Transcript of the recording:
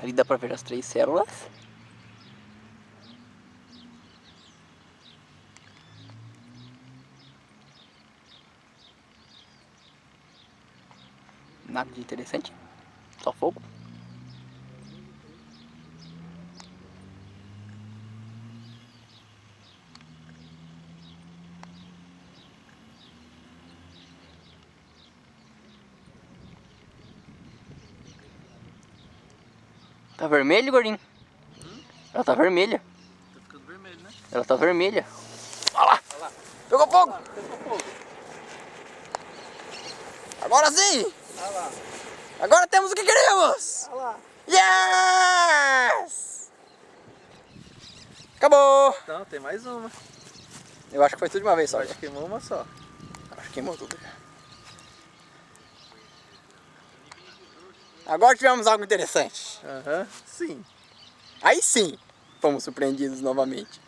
Ali dá pra ver as 3 células. Nada de interessante. Só fogo. Tá vermelho, gordinho? Ela tá vermelha. Tá ficando vermelho, né? Ela tá vermelha. Olha lá! Pegou fogo! Pegou fogo. Agora sim! Olha lá. Agora temos o que queremos! Olha lá. Yes! Acabou! Então, tem mais uma. Eu acho que foi tudo de uma vez só. Acho que queimou uma só. Acho que queimou tudo. Agora tivemos algo interessante. Aham, sim. Aí sim, fomos surpreendidos novamente.